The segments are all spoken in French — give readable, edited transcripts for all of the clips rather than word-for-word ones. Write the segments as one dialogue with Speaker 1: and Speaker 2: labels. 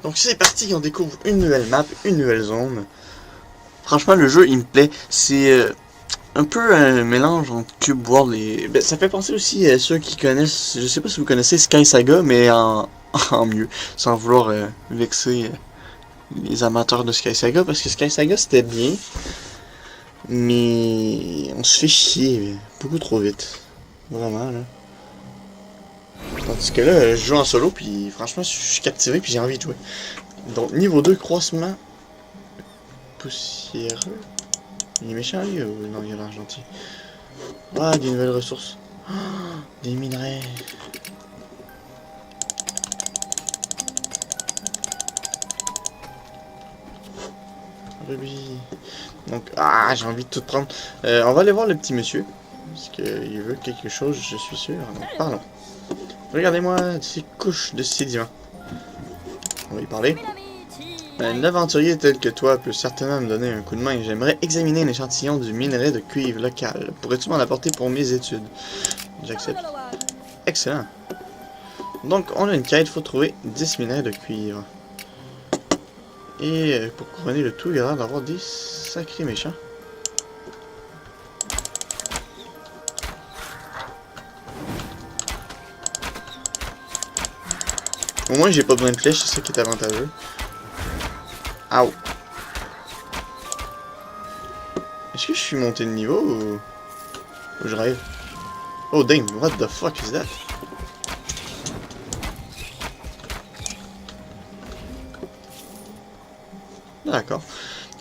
Speaker 1: Donc c'est parti, on découvre une nouvelle map, une nouvelle zone. Franchement, le jeu, il me plaît. C'est un peu un mélange entre Cube World et... Ben, ça fait penser aussi à ceux qui connaissent... Je sais pas si vous connaissez Sky Saga, mais en mieux. Sans vouloir vexer les amateurs de Sky Saga, parce que Sky Saga, c'était bien. Mais on se fait chier beaucoup trop vite. Vraiment, là. Tandis que là, je joue en solo, puis franchement, je suis captivé, puis j'ai envie de jouer. Donc, niveau 2, croissement poussiéreux. Il est méchant, lui, ou non, il a l'air gentil. Ah, des nouvelles ressources. Oh, des minerais. Rubis. Donc, ah, j'ai envie de tout prendre. On va aller voir le petit monsieur. Parce qu'il veut quelque chose, je suis sûr. Donc, parlons. Regardez-moi ces couches de sédiments. On va y parler. Un aventurier tel que toi peut certainement me donner un coup de main. J'aimerais examiner un échantillon du minerai de cuivre local. Pourrais-tu m'en apporter pour mes études? J'accepte. Excellent. Donc, on a une quête, il faut trouver 10 minerais de cuivre. Et pour couronner le tout, il y a l'air d'avoir des sacrés méchants. Au moins, j'ai pas besoin de flèches, c'est ça qui est avantageux. Ow. Est-ce que je suis monté de niveau ou je rêve? Oh dang, what the fuck is that? D'accord.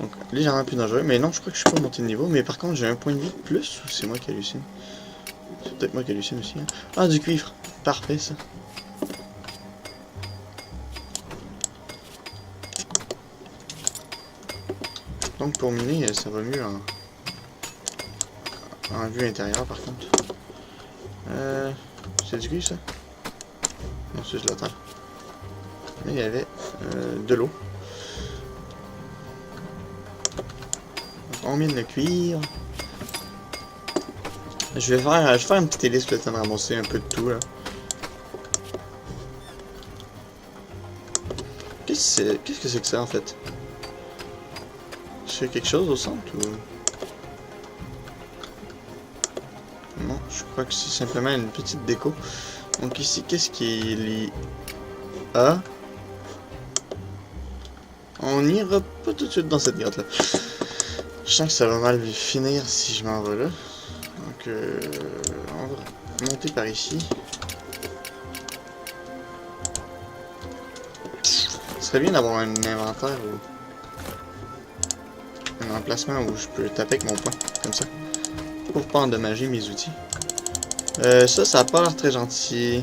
Speaker 1: Donc, légèrement plus dangereux. Mais non, je crois que je suis pas monté de niveau. Mais par contre, j'ai un point de vie de plus ou c'est moi qui hallucine? C'est peut-être moi qui hallucine aussi. Hein? Ah, du cuivre. Parfait, ça. Donc, pour miner, ça va mieux en vue intérieure, par contre. C'est du cuivre, ça? Non, c'est de la terre. Mais il y avait de l'eau. On mine le cuivre. Je vais faire une petite liste le temps de ramasser un peu de tout là. Qu'est-ce que c'est que ça en fait? C'est quelque chose au centre ou... Non, je crois que c'est simplement une petite déco. Donc ici, qu'est-ce qui est lié à... On n'ira pas tout de suite dans cette grotte là. Je sens que ça va mal finir si je m'en vais là. Donc, on va monter par ici. Ce serait bien d'avoir un inventaire ou un emplacement où je peux taper avec mon poing, comme ça. Pour pas endommager mes outils. Ça a pas l'air très gentil.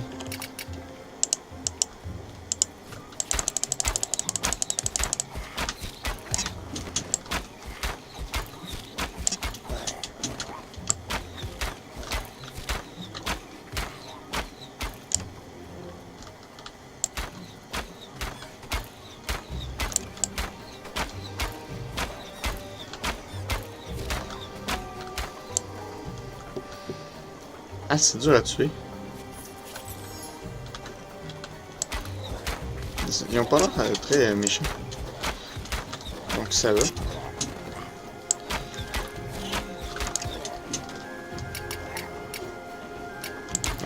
Speaker 1: Ah, c'est dur à tuer. Ils ont pas l'air très méchants. Donc ça va. Donc,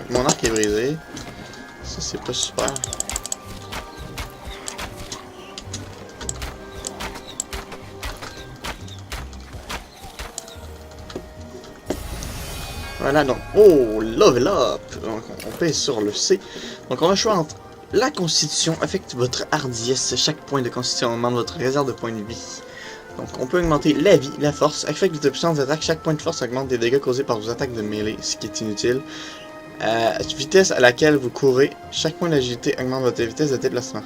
Speaker 1: mon arc est brisé. Ça, c'est pas super. Voilà, donc, oh, level up! Donc, on pèse sur le C. Donc, on a le choix entre la constitution, affecte votre hardiesse. Chaque point de constitution augmente votre réserve de points de vie. Donc, on peut augmenter la vie, la force, affecte votre puissance d'attaque. Chaque point de force augmente des dégâts causés par vos attaques de mêlée, ce qui est inutile. Vitesse à laquelle vous courez. Chaque point d'agilité augmente votre vitesse de déplacement.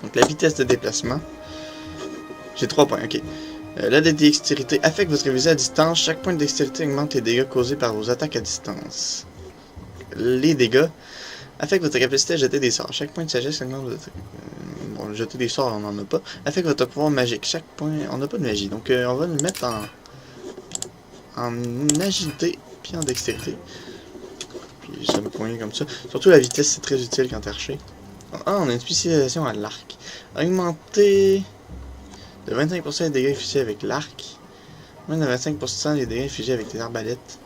Speaker 1: Donc, la vitesse de déplacement. J'ai 3 points, ok. La dextérité affecte votre visée à distance. Chaque point de dextérité augmente les dégâts causés par vos attaques à distance. Les dégâts affectent votre capacité à jeter des sorts. Chaque point de sagesse augmente votre... bon, jeter des sorts, on n'en a pas. Affecte votre pouvoir magique. Chaque point... On n'a pas de magie. Donc, on va le mettre en agilité puis en dextérité. Puis, ça me pointe comme ça. Surtout la vitesse, c'est très utile quand t'es archer. Ah, on a une spécialisation à l'arc. Augmenter de 25% les dégâts infligés avec l'arc. Moins de 25% les dégâts infligés avec les arbalètes.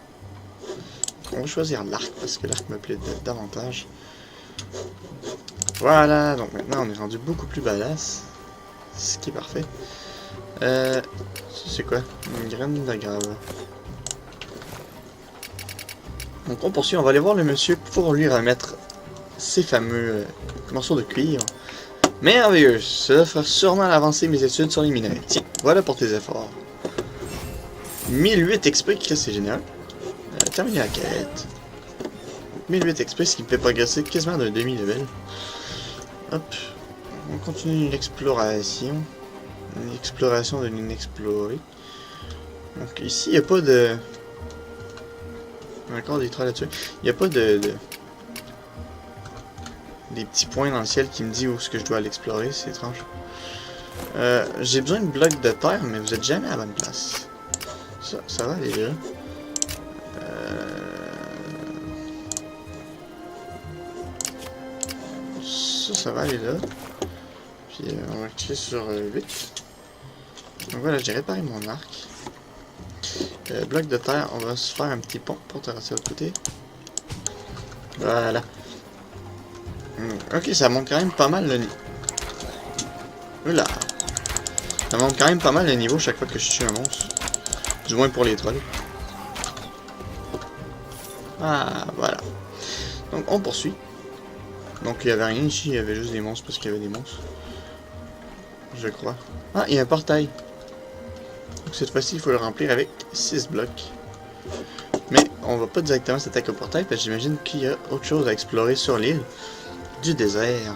Speaker 1: On va choisir l'arc parce que l'arc me plaît davantage. Voilà, donc maintenant on est rendu beaucoup plus badass. Ce qui est parfait. C'est quoi? Une graine de grave. Donc on poursuit, on va aller voir le monsieur pour lui remettre ces fameux morceaux de cuivre. Merveilleux, cela fera sûrement avancer mes études sur les minerais. Tiens, voilà pour tes efforts. 1008 XP, c'est génial. Terminer la quête. 1008 XP, ce qui me fait progresser quasiment d'un demi-level. Hop, on continue l'exploration. Une exploration de l'inexploré. Donc ici, il n'y a pas de... Encore des traits là-dessus. Il n'y a pas de... Des petits points dans le ciel qui me disent où est-ce que je dois l'explorer, c'est étrange. J'ai besoin de blocs de terre, mais vous êtes jamais à la bonne place. Ça va aller là. Ça va aller là. Puis on va cliquer sur 8. Donc voilà, j'ai réparé mon arc. Bloc de terre, on va se faire un petit pont pour traverser de l'autre côté. Voilà. Ok, ça monte quand même pas mal le niveau. Oula. Ça monte quand même pas mal le niveau chaque fois que je tue un monstre. Du moins pour les trolls. Ah, voilà. Donc on poursuit. Donc il n'y avait rien ici, il y avait juste des monstres parce qu'il y avait des monstres. Je crois. Ah, il y a un portail. Donc cette fois-ci, il faut le remplir avec 6 blocs. Mais on va pas directement s'attaquer au portail parce que j'imagine qu'il y a autre chose à explorer sur l'île du désert.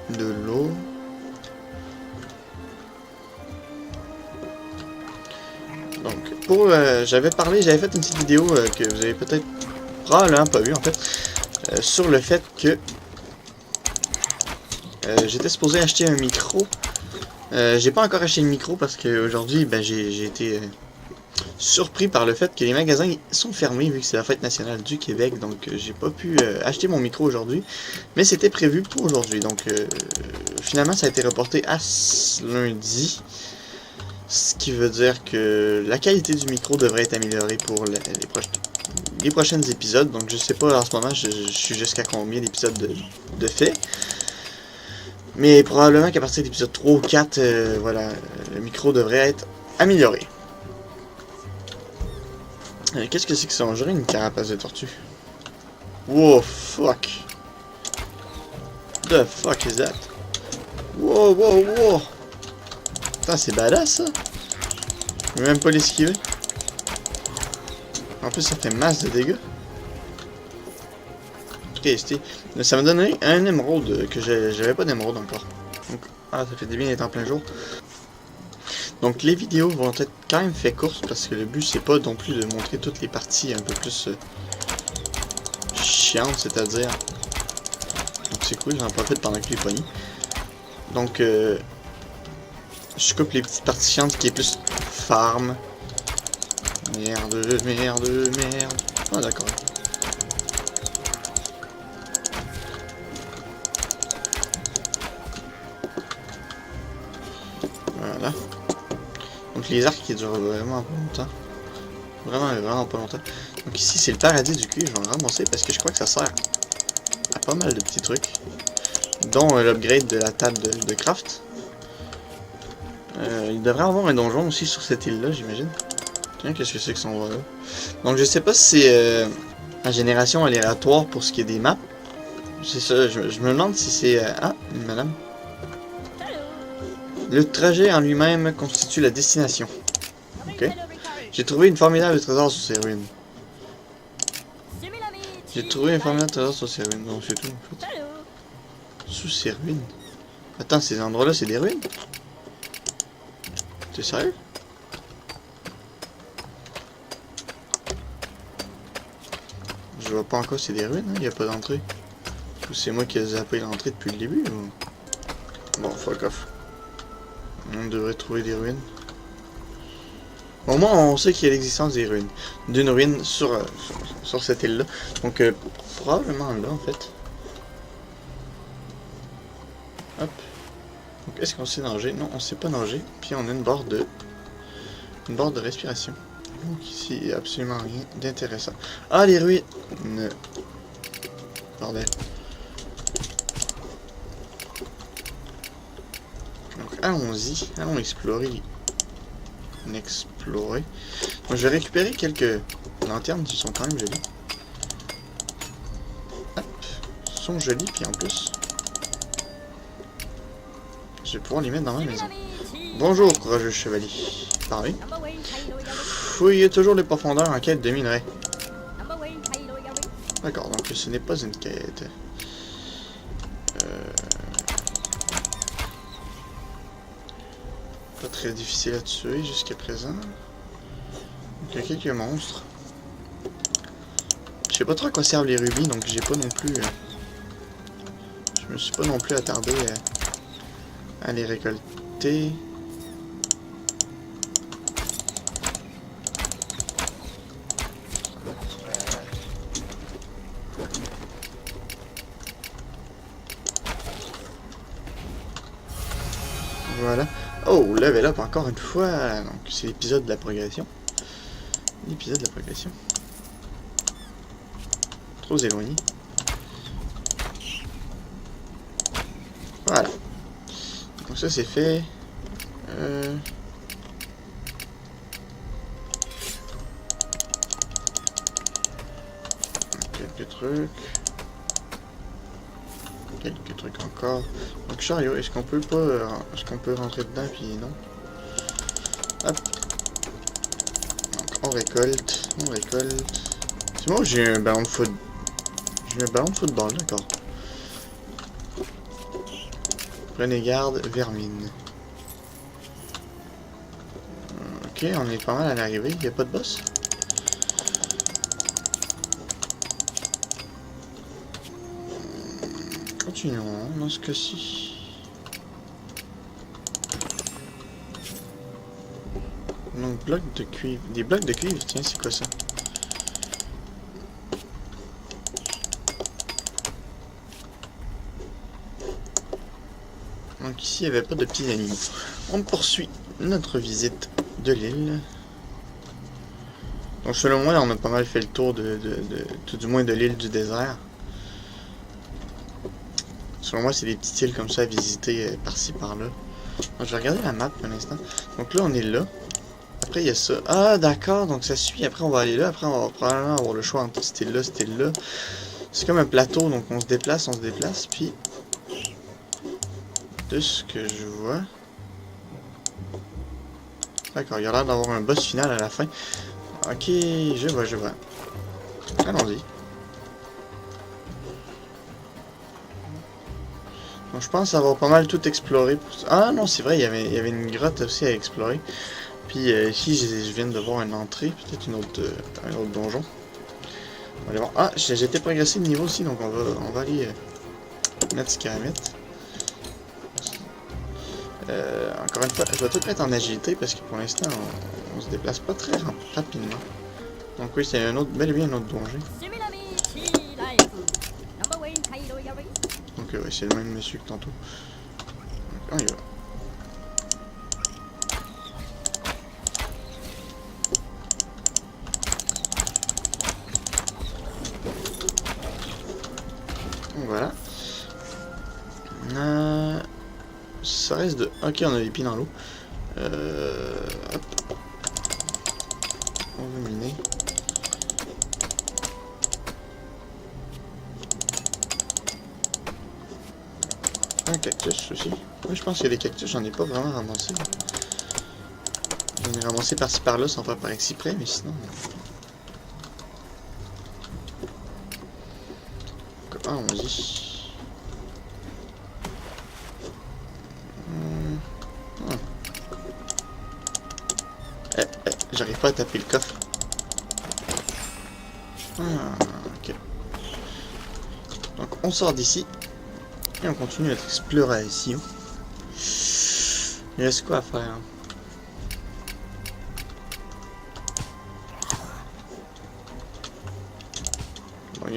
Speaker 1: De l'eau. Donc, pour j'avais fait une petite vidéo que vous avez peut-être probablement pas vu en fait, sur le fait que j'étais supposé acheter un micro. J'ai pas encore acheté le micro parce qu'aujourd'hui j'ai été surpris par le fait que les magasins sont fermés vu que c'est la fête nationale du Québec, donc j'ai pas pu acheter mon micro aujourd'hui, mais c'était prévu pour aujourd'hui, donc finalement ça a été reporté à lundi, ce qui veut dire que la qualité du micro devrait être améliorée pour les prochains épisodes, donc je sais pas en ce moment je suis jusqu'à combien d'épisodes de fait. Mais probablement qu'à partir de l'épisode 3 ou 4, voilà, le micro devrait être amélioré. Qu'est-ce que c'est que ça? On dirait une carapace de tortue. Wow, fuck. The fuck is that? Wow, wow, wow. Putain, c'est badass ça. Je peux même pas l'esquiver. En plus, ça fait masse de dégâts. Ok, ça m'a donné un émeraude que j'avais pas d'émeraude encore. Donc, ah, ça fait du bien d'être en plein jour. Donc les vidéos vont être quand même fait courtes parce que le but c'est pas non plus de montrer toutes les parties un peu plus chiantes, c'est-à-dire. Donc c'est cool, j'en profite pendant que les poignées. Donc je coupe les petites parties chiantes qui est plus farm. Merde, merde, merde. Ah d'accord. Voilà. Donc les arcs qui durent vraiment pas longtemps. Vraiment pas longtemps. Donc ici c'est le paradis du cul, je vais en ramasser parce que je crois que ça sert à pas mal de petits trucs. Dont l'upgrade de la table de craft. Il devrait y avoir un donjon aussi sur cette île là, j'imagine. Tiens, qu'est-ce que c'est que son là? Donc je sais pas si c'est la génération aléatoire pour ce qui est des maps. C'est ça, je me demande si c'est... ah, une madame. Le trajet en lui-même constitue la destination. Ok. J'ai trouvé une formidable trésor sur ces ruines. J'ai trouvé un formidable trésor sur ces ruines. Non, c'est tout en fait. Sous ces ruines. Attends, ces endroits-là, c'est des ruines? T'es sérieux? Je vois pas encore c'est des ruines, hein? Y a pas d'entrée. Ou c'est moi qui ai zappé l'entrée depuis le début ou... Bon, fuck off. On devrait trouver des ruines. Au moins, on sait qu'il y a l'existence des ruines. D'une ruine sur cette île-là. Donc, probablement là, en fait. Hop. Donc, est-ce qu'on sait nager? Non, on sait pas nager. Puis, on a une barre de respiration. Donc, ici, absolument rien d'intéressant. Ah, les ruines! Bordel. Donc, allons-y. Allons explorer. Donc, je vais récupérer quelques lanternes qui sont quand même jolies. Hop. Ils sont jolies, puis en plus, je vais pouvoir les mettre dans ma maison. Bonjour, courageux chevalier. Parlez. Fouillez toujours les profondeurs en quête de minerais. D'accord, donc ce n'est pas une quête. Pas très difficile à tuer jusqu'à présent. Donc, il y a quelques monstres. Je sais pas trop à quoi servent les rubis, donc j'ai pas non plus... je me suis pas non plus attardé à les récolter. Voilà. Oh, level up encore une fois. Donc, c'est l'épisode de la progression. L'épisode de la progression. Trop éloigné. Voilà. Donc ça, c'est fait. Quelques trucs. Quelques trucs encore. Donc chariot, est-ce qu'on peut pas... est-ce qu'on peut rentrer dedans puis non? Hop. Donc on récolte. C'est bon, j'ai un ballon de foot. J'ai un ballon de football, d'accord. Prenez garde, vermine. Ok, on est pas mal à l'arrivée, il n'y a pas de boss? Continuons dans ce cas-ci. Donc, blocs de cuivre. Des blocs de cuivre, tiens, c'est quoi ça? Donc, ici, il n'y avait pas de petits animaux. On poursuit notre visite de l'île. Donc, selon moi, on a pas mal fait le tour tout du moins de l'île du désert. Selon moi, c'est des petites îles comme ça à visiter par-ci, par-là. Donc, je vais regarder la map un instant. Donc là, on est là. Après, il y a ça. Ah, d'accord. Donc, ça suit. Après, on va aller là. Après, on va probablement avoir le choix entre cette île-là, cette île-là. C'est comme un plateau. Donc, on se déplace. Puis, de ce que je vois... D'accord. Il y a l'air d'avoir un boss final à la fin. Ok, je vois. Allons-y. Donc, je pense avoir pas mal tout exploré. Ah non, c'est vrai, il y avait une grotte aussi à explorer. Puis ici, je viens de voir une entrée, peut-être un autre donjon. On va aller voir. Ah, j'ai été progressé de niveau aussi, donc on va aller mettre ce caramette. Encore une fois, je vais tout mettre en agilité parce que pour l'instant, on se déplace pas très rapidement. Donc oui, c'est bel et bien un autre donjon. Donc ouais, c'est le même monsieur que tantôt. Donc, on y va. Donc, voilà. Ça reste de... Ok, on a des pieds dans l'eau. Hop. On va miner. Un cactus aussi. Oui, je pense qu'il y a des cactus, j'en ai pas vraiment ramassé. J'en ai ramassé par-ci par-là sans faire par exprès, mais sinon... Ah, on dit... J'arrive pas à taper le coffre. Ah, ok. Donc on sort d'ici. Et on continue notre exploration. Il reste quoi à faire?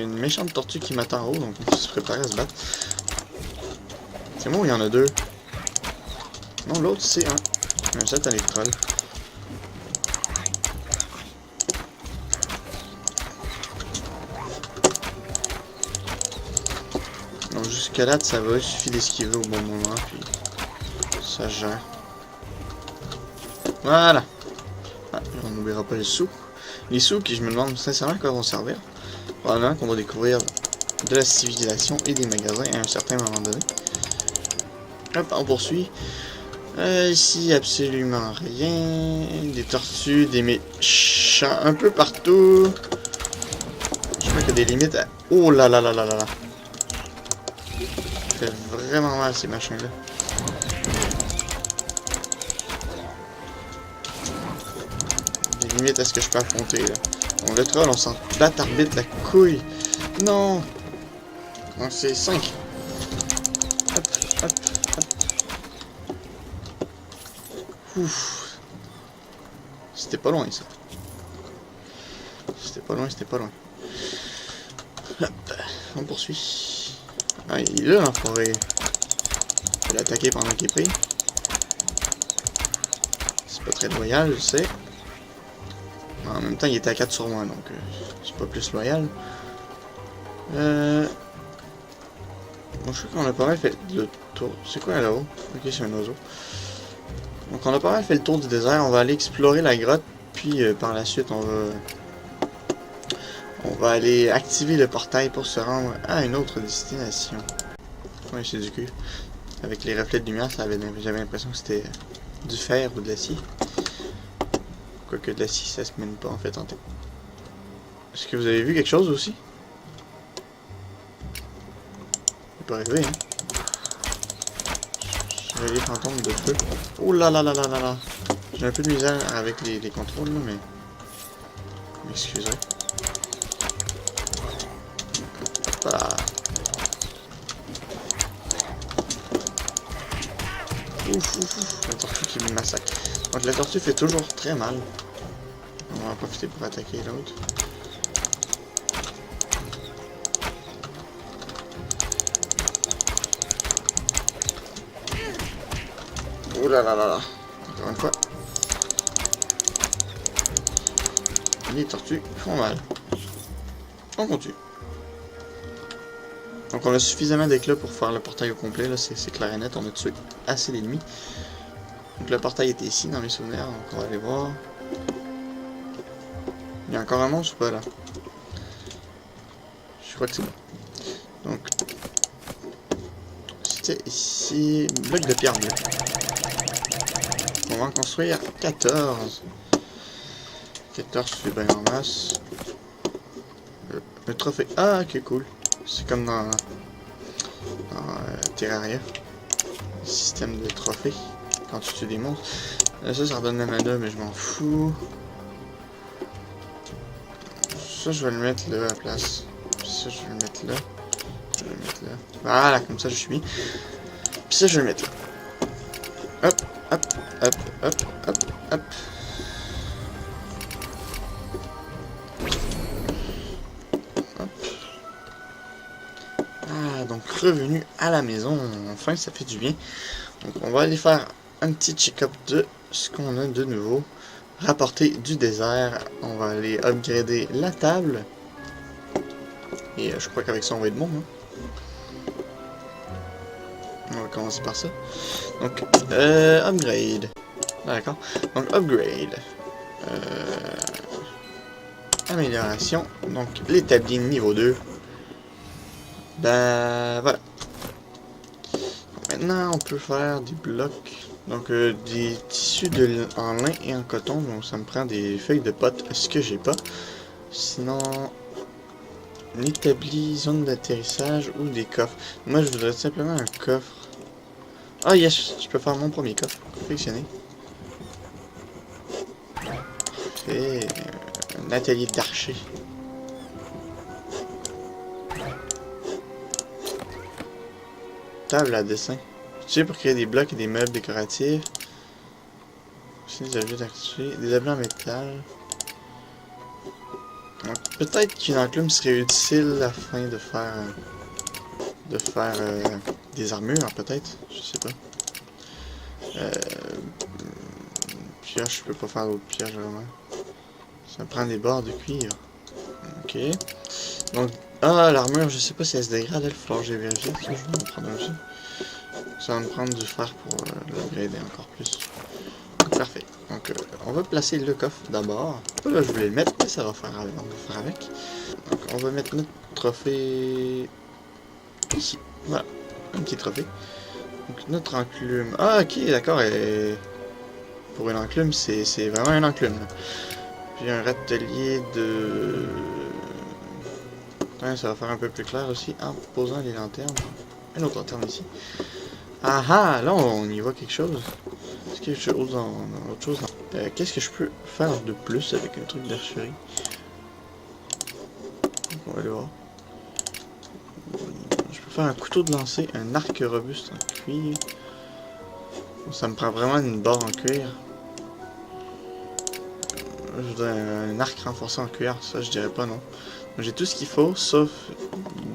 Speaker 1: y a une méchante tortue qui m'attend en haut, donc il faut se préparer à se battre. C'est moi ou il y en a deux? Non, l'autre c'est un set à l'électrol. Donc jusqu'à là, ça va, il suffit d'esquiver au bon moment, puis ça gère. Voilà! Ah, on n'oubliera pas les sous. Les sous qui, je me demande sincèrement à quoi vont servir. Probablement qu'on va découvrir de la civilisation et des magasins à un certain moment donné. Hop, on poursuit. Ici, absolument rien. Des tortues, des méchants un peu partout. Je crois qu'il y a des limites à... Oh là là là là là là. Ça fait vraiment mal ces machins-là. Des limites à ce que je peux affronter là. Bon, le troll, on s'en bat arbitre la couille. Non! Donc c'est 5. Hop, hop, hop. Ouf. C'était pas loin ça. C'était pas loin, c'était pas loin. Hop, on poursuit. Ah, il est là l'enfoiré. On peut l'attaquer pendant qu'il est pris. C'est pas très loyal, je sais. En même temps, il était à 4 sur moi, donc c'est pas plus loyal. Bon, je crois qu'on a pas mal fait le tour. C'est quoi là-haut? Ok, c'est un oiseau. Donc on a pas mal fait le tour du désert. On va aller explorer la grotte, puis par la suite, on va aller activer le portail pour se rendre à une autre destination. Ouais, c'est du cul. Avec les reflets de lumière, j'avais l'impression que c'était du fer ou de l'acier. Quoique de l'acier, ça se mine pas en fait en tête. Est-ce que vous avez vu quelque chose aussi? C'est pas arrivé, hein? J'ai les fantômes de feu. Oh là là là là là là! J'ai un peu de misère avec les contrôles là, mais... M'excuserez. Voilà. Ouf, ouf, ouf, la tortue qui me massacre. Donc la tortue fait toujours très mal. On va en profiter pour attaquer l'autre. Oh là là là là. Encore une fois. Les tortues font mal. On continue. Donc on a suffisamment d'éclats pour faire le portail au complet, là c'est clair et net, on a tué assez d'ennemis. Donc le portail était ici dans mes souvenirs, donc on va aller voir. Il y a encore un monstre ou pas là? Je crois que c'est bon. Donc, c'était ici, bloc de pierre bleue. On va en construire 14. 14 c'est bien en masse. Le trophée, ah ok cool. C'est comme dans Terraria. Système de trophées. Quand tu tues des monstres. Ça redonne la mana, mais je m'en fous. Ça, je vais le mettre là à la place. Ça, je vais le mettre là. Je vais le mettre là. Voilà, comme ça, je suis mis. Puis ça, je vais le mettre là. Hop, hop, hop, hop, hop, hop. Donc revenu à la maison, enfin ça fait du bien. Donc on va aller faire un petit check-up de ce qu'on a de nouveau. Rapporter du désert, on va aller upgrader la table. Et je crois qu'avec ça on va être bon. Hein? On va commencer par ça. Donc upgrade. D'accord. Donc upgrade. Amélioration. Donc l'établi niveau 2. Ben voilà. Maintenant on peut faire des blocs. Donc des tissus en lin et en coton. Donc ça me prend des feuilles de pote, ce que j'ai pas. Sinon, un établi, zone d'atterrissage ou des coffres. Moi je voudrais simplement un coffre. Ah yes, je peux faire mon premier coffre. Confectionner. Et un atelier d'archer. Table à dessin. Utilisé pour créer des blocs et des meubles décoratifs. Aussi des objets d'activer. Des objets en métal. Donc, Peut-être qu'une enclume serait utile afin de faire des armures, peut-être. Je sais pas. Pioche, je peux pas faire d'autres pioches vraiment. Ça me prend des barres de cuir. Ok. Donc, l'armure, je sais pas si elle se dégrade, il va falloir que j'ai vérifié. Je vais en prendre un aussi. Ça va me prendre du fer pour l'upgrader encore plus. Parfait. Donc, on va placer le coffre d'abord. Là, je voulais le mettre, mais ça va faire, on va faire avec. Donc, on va mettre notre trophée ici. Voilà, un petit trophée. Donc, notre enclume. Ah, ok, d'accord. Et pour une enclume, c'est vraiment une enclume. Là. Puis un râtelier de... Ouais, ça va faire un peu plus clair aussi en posant les lanternes. Une autre lanterne ici. Ah ah, là on y voit quelque chose. Est-ce qu'il y a quelque chose dans autre chose? Qu'est-ce que je peux faire de plus avec un truc d'archerie? On va aller voir. Je peux faire un couteau de lancer, un arc robuste en cuir. Ça me prend vraiment une barre en cuir. Je voudrais un arc renforcé en cuir, ça je dirais pas non. J'ai tout ce qu'il faut, sauf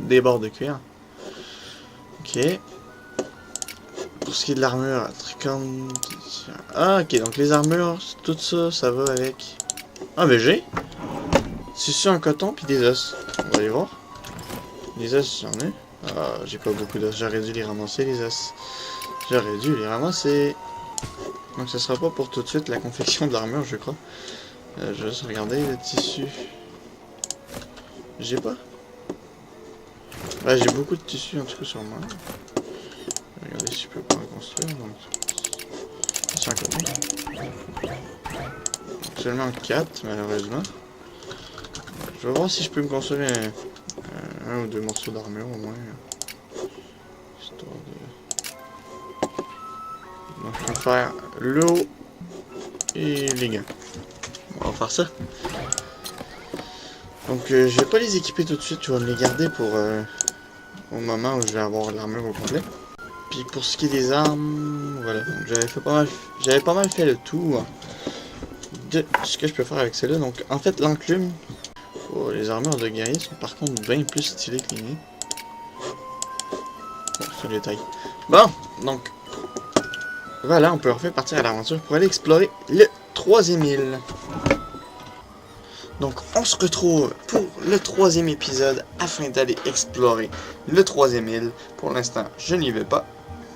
Speaker 1: des barres de cuir. Ok. Pour ce qui est de l'armure, tricorne... Ah, ok, donc les armures, tout ça, ça va avec... Ah, mais j'ai tissu en coton, puis des os. On va aller voir. Les os, j'en ai. Ah, j'ai pas beaucoup d'os, j'aurais dû les ramasser, les os. J'aurais dû les ramasser. Donc ce sera pas pour tout de suite la confection de l'armure, je crois. Je vais juste regarder le tissu. J'ai pas. Ouais, j'ai beaucoup de tissu en tout cas sur moi. Regardez si je peux pas en construire. Donc, c'est un coton. Seulement 4 malheureusement. Je vais voir si je peux me construire un ou deux morceaux d'armure au moins. Histoire de... Donc je vais faire l'eau et les gants. On va faire ça. Donc je vais pas les équiper tout de suite, je vais me les garder pour au moment où je vais avoir l'armure au complet. Puis pour ce qui est des armes, voilà, donc j'avais pas mal fait le tour de ce que je peux faire avec celle-là. Donc en fait l'enclume, les armures de guerrier sont par contre bien plus stylées que les miennes. Bon, c'est un détail. Bon, donc voilà, on peut enfin partir à l'aventure pour aller explorer le 3e île. Donc on se retrouve pour le 3e épisode afin d'aller explorer le 3e île. Pour l'instant, je n'y vais pas.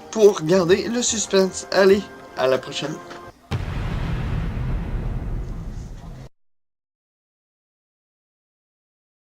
Speaker 1: Pour garder le suspense. Allez, à la prochaine.